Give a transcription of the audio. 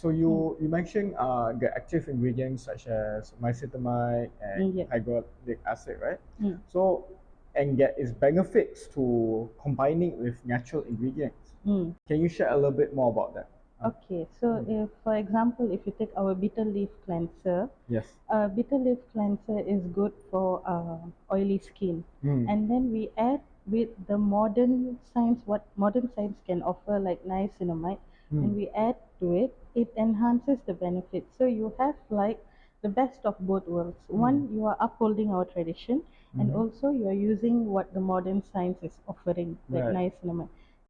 So you mentioned the active ingredients such as mycethamide and Yeah. hyaluronic acid, right? Mm. So and there is benefits to combining with natural ingredients. Mm. Can you share a little bit more about that? Okay, so if, for example, if you take our bitter leaf cleanser, Yes. bitter leaf cleanser is good for oily skin, Mm. and then we add with the modern science, what modern science can offer, like niacinamide, and Mm. we add to it. It enhances the benefits. So you have like the best of both worlds. Mm. One, you are upholding our tradition, and Mhm. also you are using what the modern science is offering, like Right. niacinamide.